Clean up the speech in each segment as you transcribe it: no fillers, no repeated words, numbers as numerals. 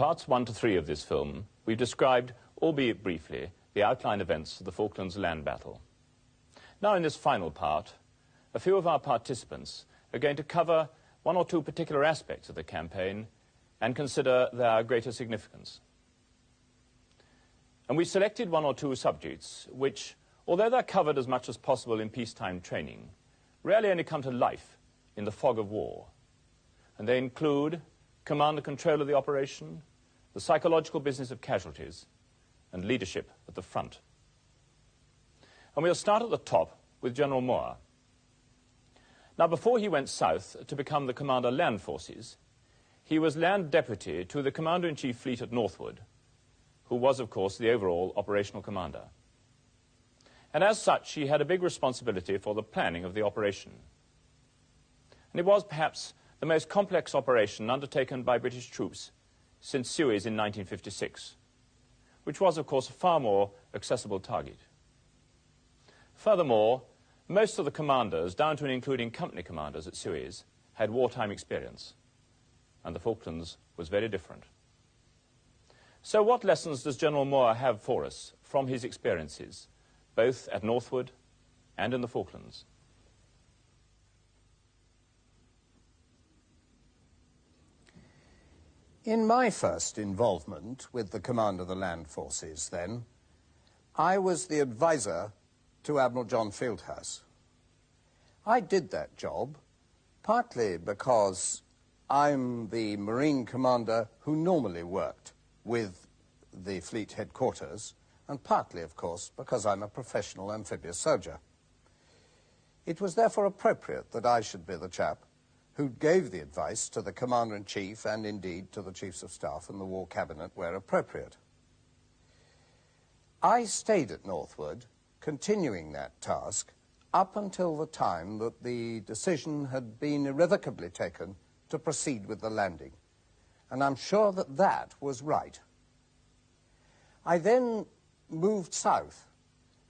parts 1 to 3 of this film, we've described, albeit briefly, the outline events of the Falklands land battle. Now in this final part, a few of our participants are going to cover one or two particular aspects of the campaign and consider their greater significance. And we selected one or two subjects which, although they're covered as much as possible in peacetime training, rarely only come to life in the fog of war. And they include command and control of the operation, the psychological business of casualties, and leadership at the front. And we'll start at the top with General Moore. Now, before he went south to become the Commander of Land Forces, he was Land Deputy to the Commander-in-Chief Fleet at Northwood, who was, of course, the overall operational commander. And as such, he had a big responsibility for the planning of the operation. And it was perhaps the most complex operation undertaken by British troops since Suez in 1956, which was, of course, a far more accessible target. Furthermore, most of the commanders, down to and including company commanders at Suez, had wartime experience, and the Falklands was very different. So what lessons does General Moore have for us from his experiences, both at Northwood and in the Falklands? In my first involvement with the command of the land forces then, I was the advisor to Admiral John Fieldhouse. I did that job partly because I'm the Marine commander who normally worked with the fleet headquarters, and partly, of course, because I'm a professional amphibious soldier. It was therefore appropriate that I should be the chap who gave the advice to the Commander-in-Chief and indeed to the Chiefs of Staff and the War Cabinet where appropriate. I stayed at Northwood, continuing that task, up until the time that the decision had been irrevocably taken to proceed with the landing. And I'm sure that that was right. I then moved south,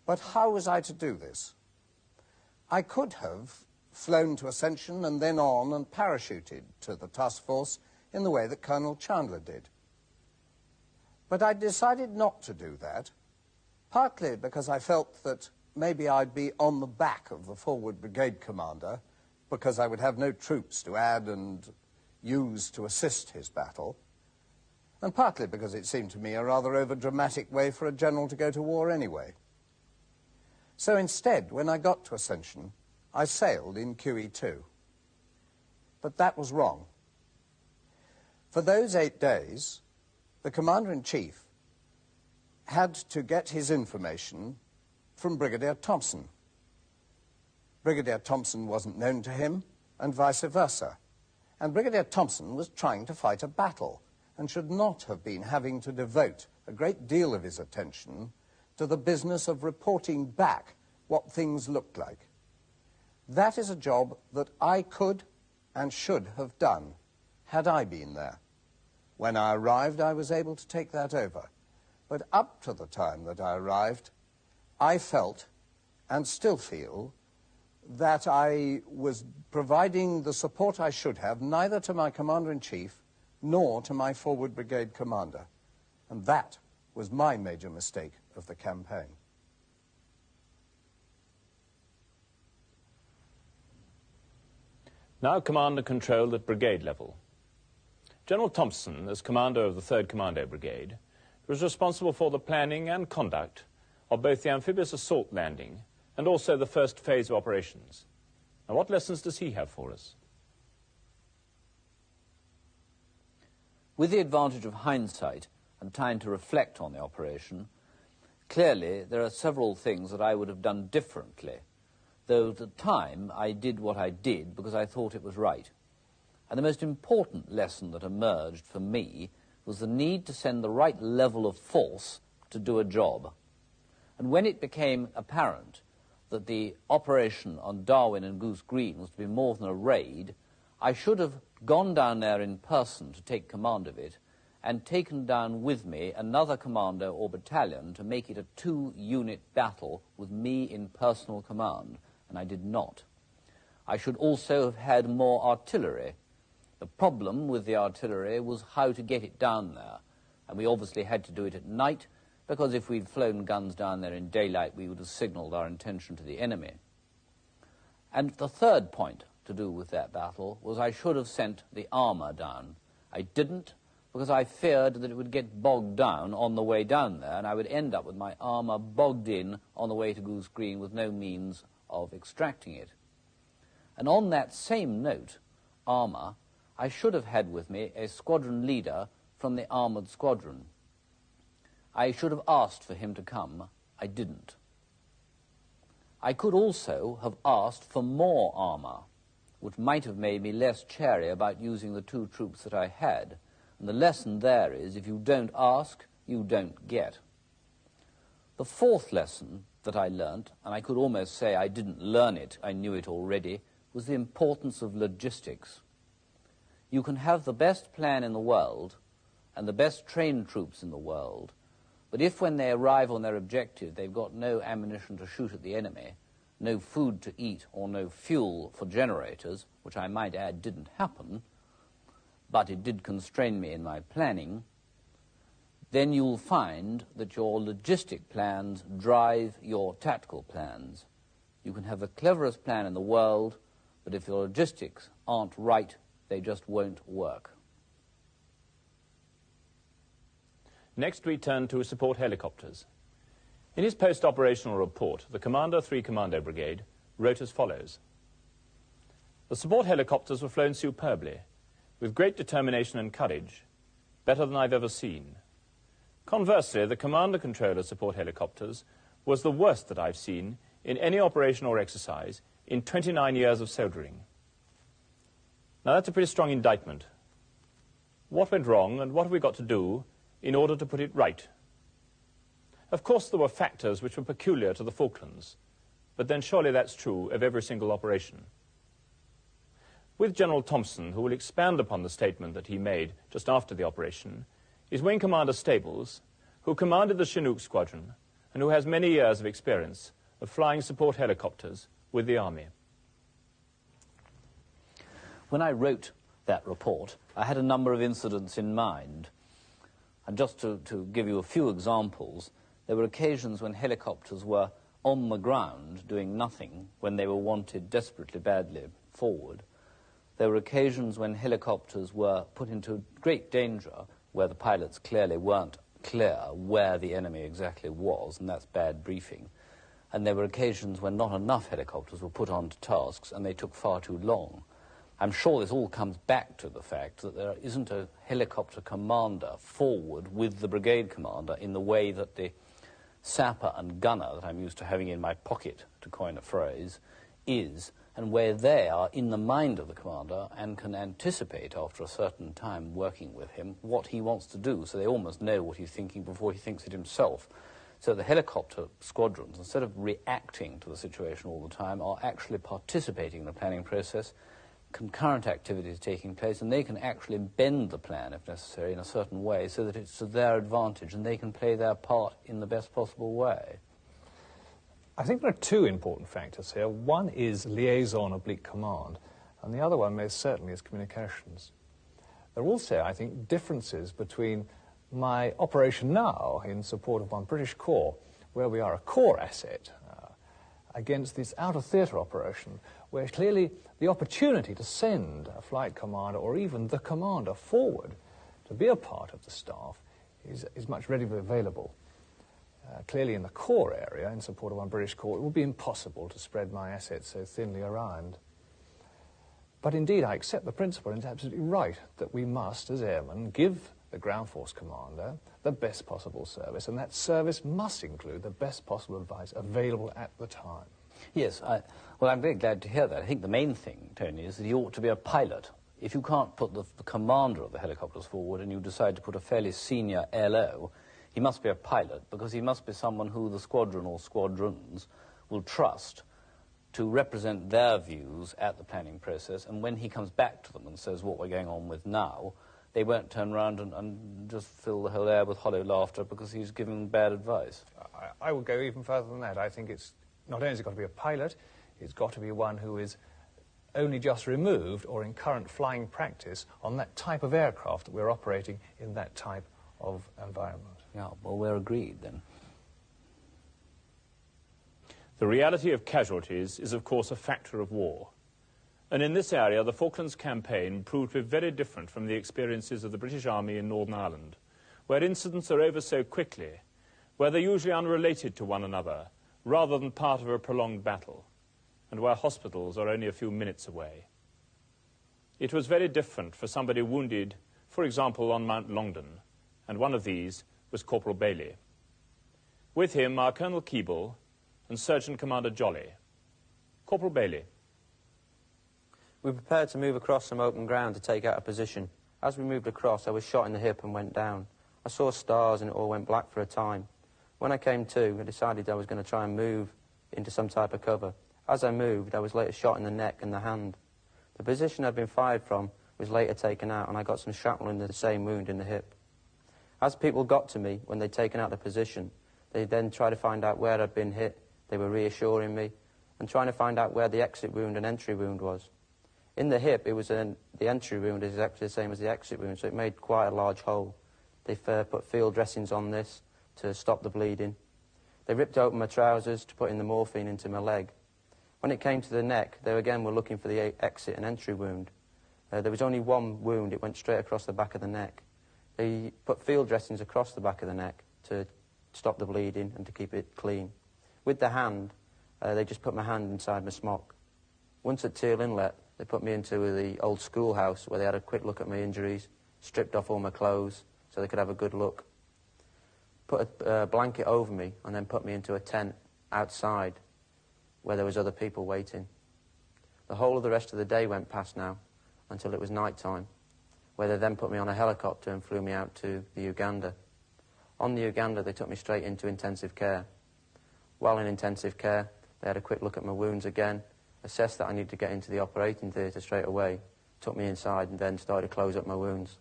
but how was I to do this? I could have flown to Ascension and then on and parachuted to the task force in the way that Colonel Chandler did. But I decided not to do that, partly because I felt that maybe I'd be on the back of the forward brigade commander because I would have no troops to add and use to assist his battle, and partly because it seemed to me a rather over-dramatic way for a general to go to war anyway. So instead, when I got to Ascension, I sailed in QE2. But that was wrong. For those 8 days, the Commander-in-Chief had to get his information from Brigadier Thompson. Brigadier Thompson wasn't known to him, and vice versa. And Brigadier Thompson was trying to fight a battle and should not have been having to devote a great deal of his attention to the business of reporting back what things looked like. That is a job that I could and should have done had I been there. When I arrived, I was able to take that over. But up to the time that I arrived, I felt, and still feel, that I was providing the support I should have neither to my Commander-in-Chief nor to my forward brigade commander. And that was my major mistake of the campaign. Now command and control at brigade level. General Thompson, as commander of the 3rd Commando Brigade, was responsible for the planning and conduct of both the amphibious assault landing and also the first phase of operations. Now, what lessons does he have for us? With the advantage of hindsight and time to reflect on the operation, clearly there are several things that I would have done differently, though at the time I did what I did because I thought it was right. And the most important lesson that emerged for me was the need to send the right level of force to do a job. And when it became apparent that the operation on Darwin and Goose Green was to be more than a raid, I should have gone down there in person to take command of it and taken down with me another commander or battalion to make it a 2-unit battle with me in personal command, and I did not. I should also have had more artillery, The problem with the artillery was how to get it down there. And we obviously had to do it at night, because if we'd flown guns down there in daylight, we would have signalled our intention to the enemy. And the third point to do with that battle was I should have sent the armour down. I didn't, because I feared that it would get bogged down on the way down there, and I would end up with my armour bogged in on the way to Goose Green with no means of extracting it. And on that same note, armour, I should have had with me a squadron leader from the armoured squadron. I should have asked for him to come. I didn't. I could also have asked for more armour, which might have made me less chary about using the 2 troops that I had. And the lesson there is, if you don't ask, you don't get. The fourth lesson that I learnt, and I could almost say I didn't learn it, I knew it already, was the importance of logistics. You can have the best plan in the world and the best trained troops in the world, but if when they arrive on their objective they've got no ammunition to shoot at the enemy, no food to eat or no fuel for generators, which I might add didn't happen, but it did constrain me in my planning, then you'll find that your logistic plans drive your tactical plans. You can have the cleverest plan in the world, but if your logistics aren't right, they just won't work. Next, we turn to support helicopters. In his post-operational report, the Commander 3 Commando Brigade wrote as follows. The support helicopters were flown superbly, with great determination and courage, better than I've ever seen. Conversely, the commander-controller support helicopters was the worst that I've seen in any operation or exercise in 29 years of soldiering. Now, that's a pretty strong indictment. What went wrong, and what have we got to do in order to put it right? Of course, there were factors which were peculiar to the Falklands, but then surely that's true of every single operation. With General Thompson, who will expand upon the statement that he made just after the operation, is Wing Commander Stables, who commanded the Chinook Squadron and who has many years of experience of flying support helicopters with the Army. When I wrote that report, I had a number of incidents in mind. And just to give you a few examples, there were occasions when helicopters were on the ground doing nothing when they were wanted desperately badly forward. There were occasions when helicopters were put into great danger where the pilots clearly weren't clear where the enemy exactly was, and that's bad briefing. And there were occasions when not enough helicopters were put onto tasks and they took far too long. I'm sure this all comes back to the fact that there isn't a helicopter commander forward with the brigade commander in the way that the sapper and gunner that I'm used to having in my pocket, to coin a phrase, is, and where they are in the mind of the commander and can anticipate after a certain time working with him what he wants to do, so they almost know what he's thinking before he thinks it himself. So the helicopter squadrons, instead of reacting to the situation all the time, are actually participating in the planning process, concurrent activities taking place, and they can actually bend the plan, if necessary, in a certain way so that it's to their advantage and they can play their part in the best possible way. I think there are 2 important factors here. One is liaison oblique command, and the other one most certainly is communications. There are also, I think, differences between my operation now in support of one British Corps, where we are a Corps asset, against this out-of-theatre operation, where clearly the opportunity to send a flight commander or even the commander forward to be a part of the staff is much readily available. Clearly in the Corps area, in support of one British Corps, it would be impossible to spread my assets so thinly around. But indeed, I accept the principle, and it's absolutely right, that we must, as airmen, give the ground force commander the best possible service, and that service must include the best possible advice available at the time. Yes, well, I'm very glad to hear that. I think the main thing, Tony, is that he ought to be a pilot. If you can't put the commander of the helicopters forward and you decide to put a fairly senior LO, he must be a pilot, because he must be someone who the squadron or squadrons will trust to represent their views at the planning process, and when he comes back to them and says what we're going on with now, they won't turn around and just fill the whole air with hollow laughter because he's giving bad advice. I would go even further than that. I think it's not only has it got to be a pilot, it's got to be one who is only just removed or in current flying practice on that type of aircraft that we're operating in that type of environment. Yeah, well, we're agreed then. The reality of casualties is, of course, a factor of war. And in this area, the Falklands campaign proved to be very different from the experiences of the British Army in Northern Ireland, where incidents are over so quickly, where they're usually unrelated to one another, rather than part of a prolonged battle, and where hospitals are only a few minutes away. It was very different for somebody wounded, for example, on Mount Longdon, and one of these was Corporal Bailey. With him are Colonel Keeble and Surgeon Commander Jolly. Corporal Bailey. We prepared to move across some open ground to take out a position. As we moved across, I was shot in the hip and went down. I saw stars and it all went black for a time. When I came to, I decided I was going to try and move into some type of cover. As I moved, I was later shot in the neck and the hand. The position I'd been fired from was later taken out, and I got some shrapnel into the same wound in the hip. As people got to me when they'd taken out the position, they then tried to find out where I'd been hit. They were reassuring me and trying to find out where the exit wound and entry wound was. In the hip, the entry wound is exactly the same as the exit wound, so it made quite a large hole. They put field dressings on this to stop the bleeding. They ripped open my trousers to put in the morphine into my leg. When it came to the neck, they again were looking for the exit and entry wound. There was only one wound. It went straight across the back of the neck. They put field dressings across the back of the neck to stop the bleeding and to keep it clean. With the hand, they just put my hand inside my smock. Once at Teal Inlet, they put me into the old schoolhouse where they had a quick look at my injuries, stripped off all my clothes so they could have a good look, put a blanket over me and then put me into a tent outside where there was other people waiting. The whole of the rest of the day went past now until it was night time, where they then put me on a helicopter and flew me out to the Uganda. On the Uganda, they took me straight into intensive care. While in intensive care, they had a quick look at my wounds again, assessed that I needed to get into the operating theatre straight away, took me inside and then started to close up my wounds.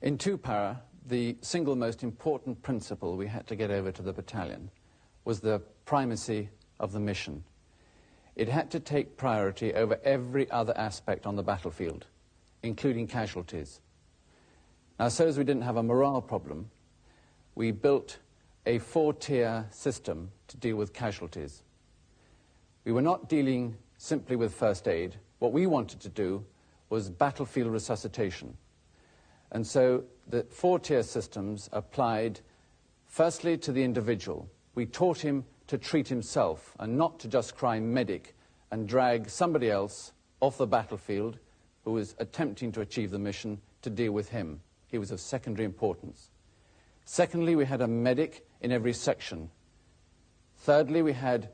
In 2 Para, the single most important principle we had to get over to the battalion was the primacy of the mission. It had to take priority over every other aspect on the battlefield, including casualties. Now, so as we didn't have a morale problem, we built a 4-tier system to deal with casualties. We were not dealing simply with first aid. What we wanted to do was battlefield resuscitation. And so the 4-tier systems applied firstly to the individual. We taught him to treat himself and not to just cry medic and drag somebody else off the battlefield who was attempting to achieve the mission to deal with him. He was of secondary importance. Secondly, we had a medic in every section. Thirdly, we had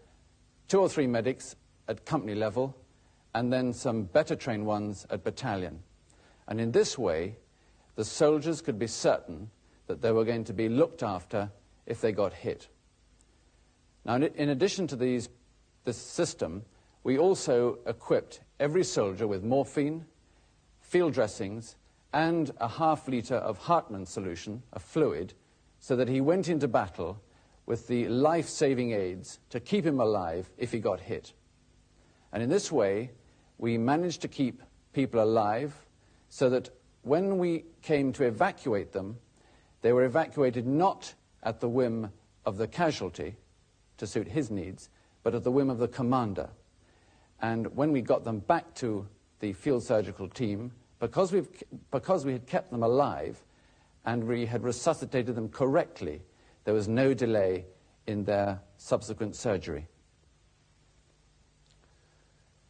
2 or 3 medics at company level and then some better trained ones at battalion. And in this way, the soldiers could be certain that they were going to be looked after if they got hit. Now, in addition to this system, we also equipped every soldier with morphine, field dressings, and a half-litre of Hartmann solution, a fluid, so that he went into battle with the life-saving aids to keep him alive if he got hit. And in this way, we managed to keep people alive so that when we came to evacuate them, they were evacuated not at the whim of the casualty to suit his needs, but at the whim of the commander. And when we got them back to the field surgical team, because we had kept them alive and we had resuscitated them correctly, there was no delay in their subsequent surgery.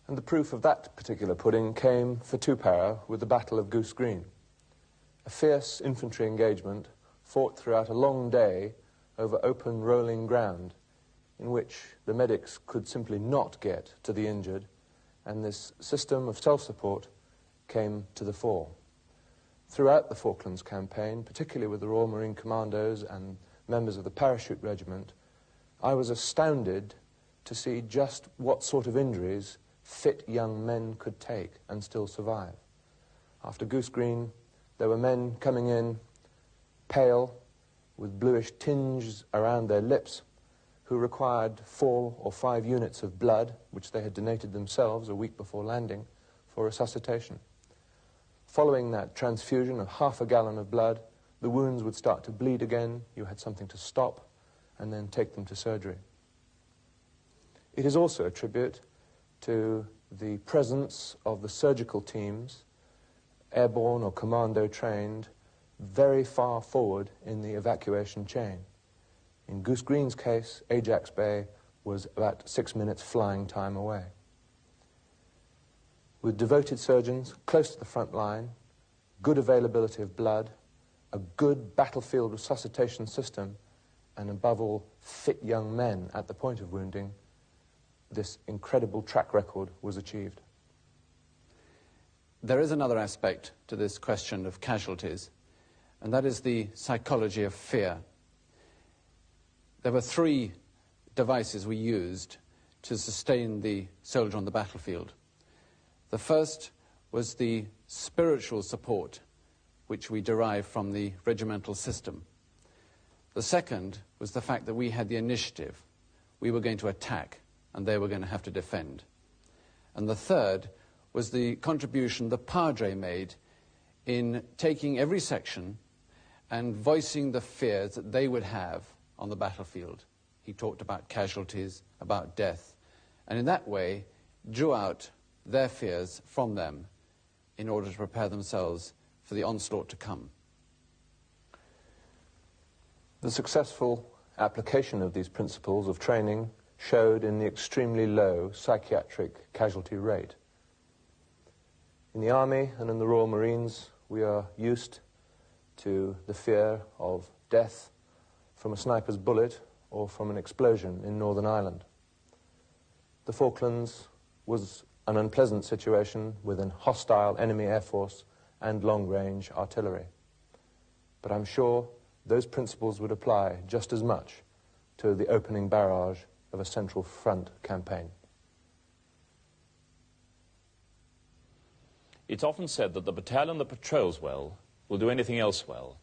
And the proof of that particular pudding came for 2 Para with the Battle of Goose Green, a fierce infantry engagement fought throughout a long day over open rolling ground in which the medics could simply not get to the injured, and this system of self-support came to the fore. Throughout the Falklands campaign, particularly with the Royal Marine Commandos and members of the Parachute Regiment, I was astounded to see just what sort of injuries fit young men could take and still survive. After Goose Green, there were men coming in pale, with bluish tinges around their lips, who required 4 or 5 units of blood, which they had donated themselves a week before landing, for resuscitation. Following that transfusion of half a gallon of blood, the wounds would start to bleed again, you had something to stop, and then take them to surgery. It is also a tribute to the presence of the surgical teams, airborne or commando trained, very far forward in the evacuation chain. In Goose Green's case, Ajax Bay was about 6 minutes flying time away. With devoted surgeons close to the front line, good availability of blood, a good battlefield resuscitation system, and above all, fit young men at the point of wounding, this incredible track record was achieved. There is another aspect to this question of casualties, and that is the psychology of fear. There were 3 devices we used to sustain the soldier on the battlefield. The first was the spiritual support which we derived from the regimental system. The second was the fact that we had the initiative. We were going to attack, and they were going to have to defend. And the third was the contribution the Padre made in taking every section and voicing the fears that they would have on the battlefield. He talked about casualties, about death, and in that way drew out their fears from them in order to prepare themselves for the onslaught to come. The successful application of these principles of training showed in the extremely low psychiatric casualty rate. In the Army and in the Royal Marines, we are used to the fear of death from a sniper's bullet or from an explosion in Northern Ireland. The Falklands was an unpleasant situation with an hostile enemy air force and long-range artillery. But I'm sure those principles would apply just as much to the opening barrage of a Central Front campaign. It's often said that the battalion that patrols well will do anything else well.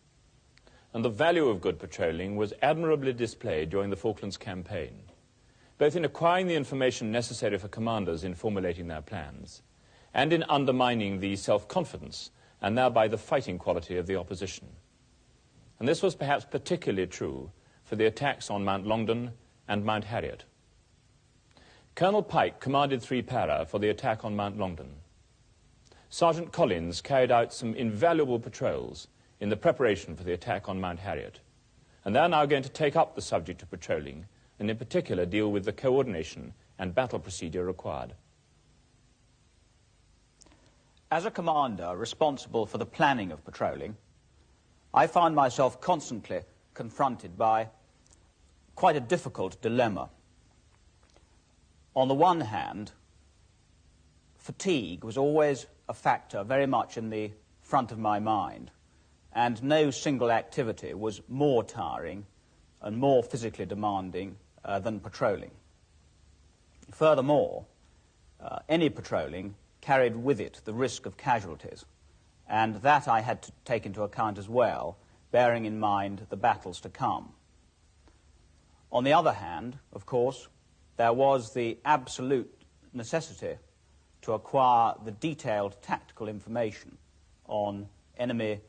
And the value of good patrolling was admirably displayed during the Falklands campaign, both in acquiring the information necessary for commanders in formulating their plans, and in undermining the self-confidence and thereby the fighting quality of the opposition. And this was perhaps particularly true for the attacks on Mount Longdon and Mount Harriet. Colonel Pike commanded 3 para for the attack on Mount Longdon. Sergeant Collins carried out some invaluable patrols in the preparation for the attack on Mount Harriet, and they're now going to take up the subject of patrolling, and in particular deal with the coordination and battle procedure required. As a commander responsible for the planning of patrolling, I find myself constantly confronted by quite a difficult dilemma. On the one hand, fatigue was always a factor very much in the front of my mind, and no single activity was more tiring and more physically demanding than patrolling. Furthermore, any patrolling carried with it the risk of casualties, and that I had to take into account as well, bearing in mind the battles to come. On the other hand, of course, there was the absolute necessity to acquire the detailed tactical information on enemy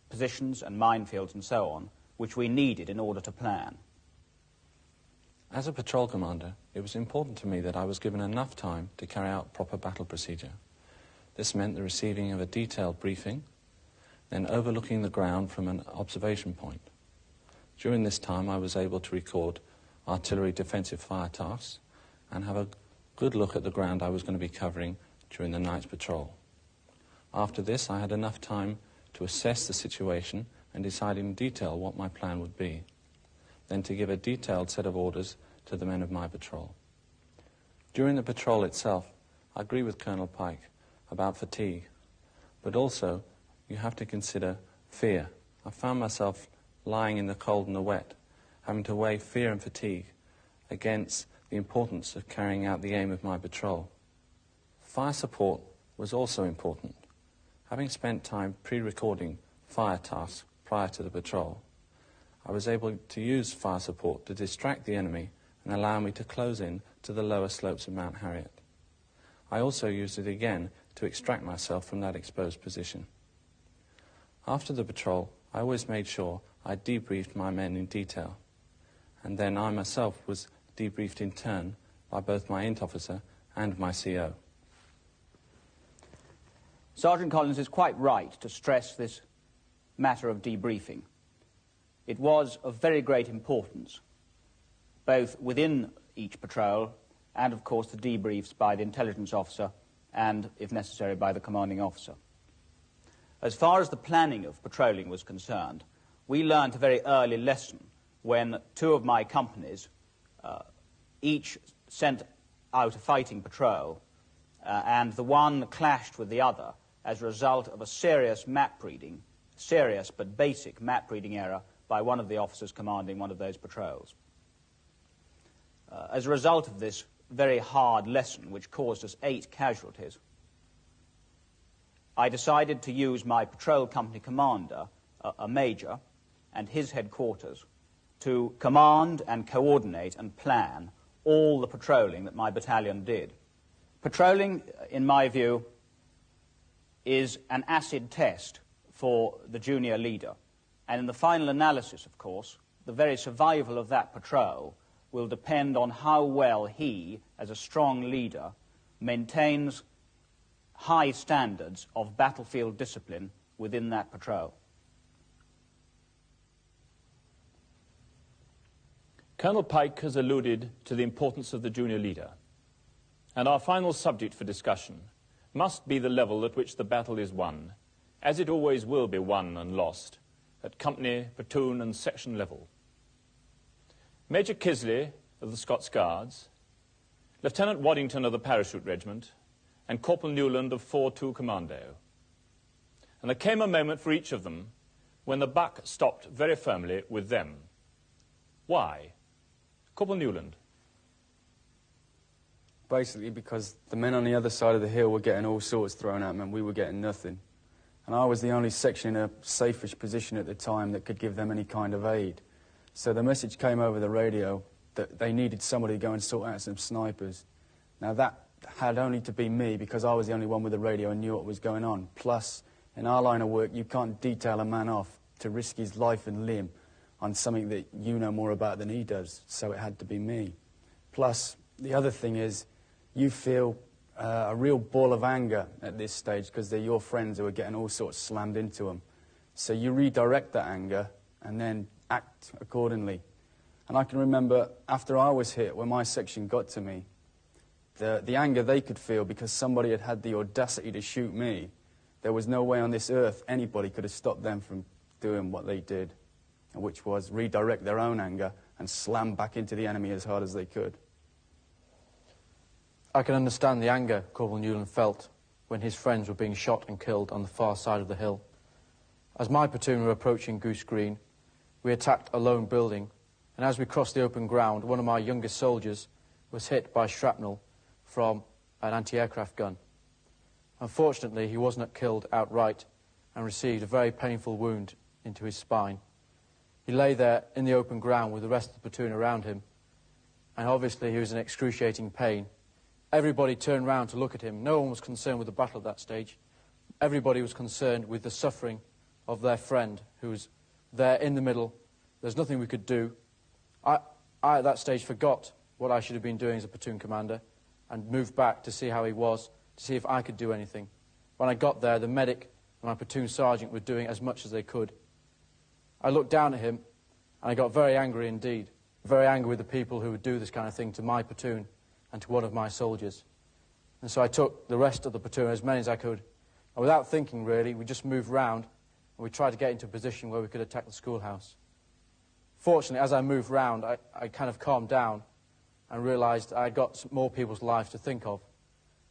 positions and minefields and so on, which we needed in order to plan. As a patrol commander, it was important to me that I was given enough time to carry out proper battle procedure. This meant the receiving of a detailed briefing, then overlooking the ground from an observation point. During this time, I was able to record artillery defensive fire tasks and have a good look at the ground I was going to be covering during the night's patrol. After this, I had enough time to assess the situation and decide in detail what my plan would be, then to give a detailed set of orders to the men of my patrol. During the patrol itself, I agree with Colonel Pike about fatigue, but also you have to consider fear. I found myself lying in the cold and the wet, having to weigh fear and fatigue against the importance of carrying out the aim of my patrol. Fire support was also important. Having spent time pre-recording fire tasks prior to the patrol, I was able to use fire support to distract the enemy and allow me to close in to the lower slopes of Mount Harriet. I also used it again to extract myself from that exposed position. After the patrol, I always made sure I debriefed my men in detail, and then I myself was debriefed in turn by both my int officer and my CO. Sergeant Collins is quite right to stress this matter of debriefing. It was of very great importance, both within each patrol and, of course, the debriefs by the intelligence officer and, if necessary, by the commanding officer. As far as the planning of patrolling was concerned, we learnt a very early lesson when two of my companies each sent out a fighting patrol, and the one clashed with the other as a result of a serious map reading, serious but basic map reading error by one of the officers commanding one of those patrols. As a result of this very hard lesson, which caused us 8 casualties, I decided to use my patrol company commander, a major, and his headquarters to command and coordinate and plan all the patrolling that my battalion did. Patrolling, in my view, is an acid test for the junior leader. And in the final analysis, of course, the very survival of that patrol will depend on how well he, as a strong leader, maintains high standards of battlefield discipline within that patrol. Colonel Pike has alluded to the importance of the junior leader, and our final subject for discussion must be the level at which the battle is won, as it always will be won and lost, at company, platoon and section level. Major Kisley of the Scots Guards, Lieutenant Waddington of the Parachute Regiment, and Corporal Newland of 4-2 Commando. And there came a moment for each of them when the buck stopped very firmly with them. Why? Corporal Newland. Basically because the men on the other side of the hill were getting all sorts thrown at them and we were getting nothing. And I was the only section in a safe-ish position at the time that could give them any kind of aid. So the message came over the radio that they needed somebody to go and sort out some snipers. Now that had only to be me because I was the only one with the radio and knew what was going on. Plus, in our line of work, you can't detail a man off to risk his life and limb on something that you know more about than he does, so it had to be me. Plus, the other thing is, you feel a real ball of anger at this stage because they're your friends who are getting all sorts slammed into them. So you redirect that anger and then act accordingly. And I can remember after I was hit, when my section got to me, the anger they could feel because somebody had had the audacity to shoot me, there was no way on this earth anybody could have stopped them from doing what they did, which was redirect their own anger and slam back into the enemy as hard as they could. I can understand the anger Corporal Newland felt when his friends were being shot and killed on the far side of the hill. As my platoon were approaching Goose Green, we attacked a lone building, and as we crossed the open ground, one of my youngest soldiers was hit by shrapnel from an anti-aircraft gun. Unfortunately, he was not killed outright and received a very painful wound into his spine. He lay there in the open ground with the rest of the platoon around him, and obviously he was in excruciating pain. Everybody turned round to look at him. No one was concerned with the battle at that stage. Everybody was concerned with the suffering of their friend who was there in the middle. There's nothing we could do. I at that stage forgot what I should have been doing as a platoon commander and moved back to see how he was, to see if I could do anything. When I got there, the medic and my platoon sergeant were doing as much as they could. I looked down at him and I got very angry indeed, very angry with the people who would do this kind of thing to my platoon and to one of my soldiers. And so I took the rest of the platoon, as many as I could, and without thinking really, we just moved round and we tried to get into a position where we could attack the schoolhouse. Fortunately, as I moved round, I kind of calmed down and realised I had got more people's lives to think of.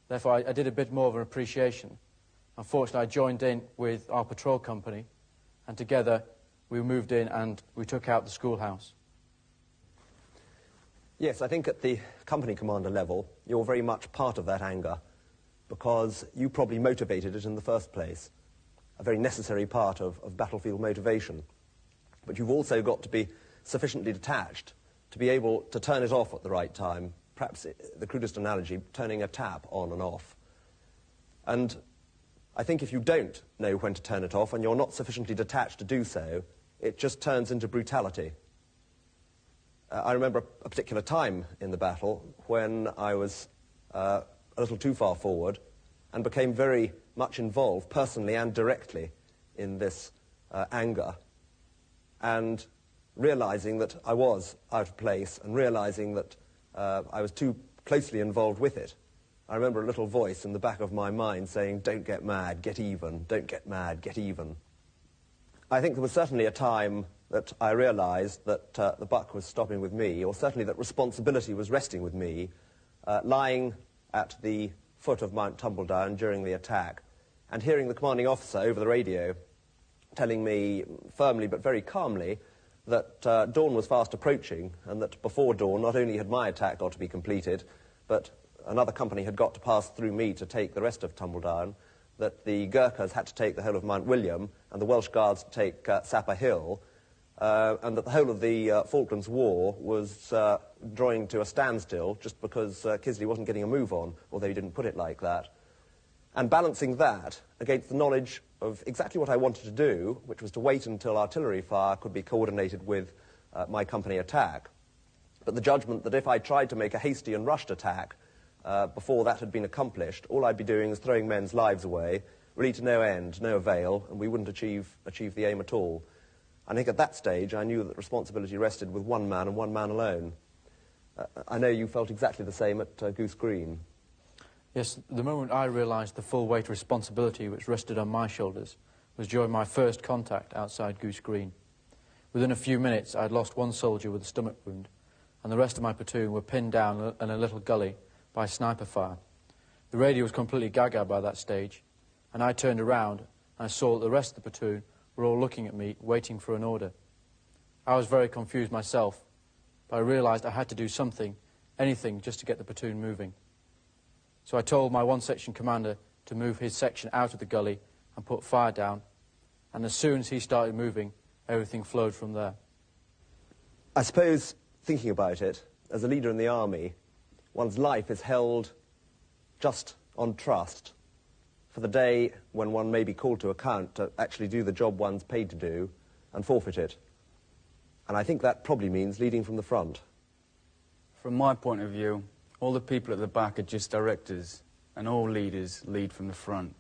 Therefore, I did a bit more of an appreciation. Unfortunately, I joined in with our patrol company, and together we moved in and we took out the schoolhouse. Yes, I think at the company commander level, you're very much part of that anger because you probably motivated it in the first place, a very necessary part of battlefield motivation. But you've also got to be sufficiently detached to be able to turn it off at the right time. Perhaps the crudest analogy, turning a tap on and off. And I think if you don't know when to turn it off and you're not sufficiently detached to do so, it just turns into brutality. I remember a particular time in the battle when I was a little too far forward and became very much involved, personally and directly, in this anger, and realizing that I was out of place and realizing that I was too closely involved with it. I remember a little voice in the back of my mind saying, "Don't get mad, get even. Don't get mad, get even." I think there was certainly a time that I realized that the buck was stopping with me, or certainly that responsibility was resting with me, lying at the foot of Mount Tumbledown during the attack, and hearing the commanding officer over the radio telling me firmly but very calmly that dawn was fast approaching, and that before dawn not only had my attack got to be completed, but another company had got to pass through me to take the rest of Tumbledown, that the Gurkhas had to take the whole of Mount William, and the Welsh Guards to take Sapper Hill, and that the whole of the Falklands War was drawing to a standstill just because Kisley wasn't getting a move on, although he didn't put it like that. And balancing that against the knowledge of exactly what I wanted to do, which was to wait until artillery fire could be coordinated with my company attack, but the judgment that if I tried to make a hasty and rushed attack before that had been accomplished, all I'd be doing is throwing men's lives away, really to no end, no avail, and we wouldn't achieve the aim at all. I think at that stage I knew that responsibility rested with one man and one man alone. I know you felt exactly the same at Goose Green. Yes, the moment I realised the full weight of responsibility which rested on my shoulders was during my first contact outside Goose Green. Within a few minutes I had lost one soldier with a stomach wound, and the rest of my platoon were pinned down in a little gully by sniper fire. The radio was completely gaga by that stage, and I turned around and I saw that the rest of the platoon were all looking at me, waiting for an order. I was very confused myself, but I realised I had to do something, anything, just to get the platoon moving. So I told my one-section commander to move his section out of the gully and put fire down, and as soon as he started moving, everything flowed from there. I suppose, thinking about it, as a leader in the army, one's life is held just on trust for the day when one may be called to account to actually do the job one's paid to do and forfeit it. And I think that probably means leading from the front. From my point of view, all the people at the back are just directors, and all leaders lead from the front.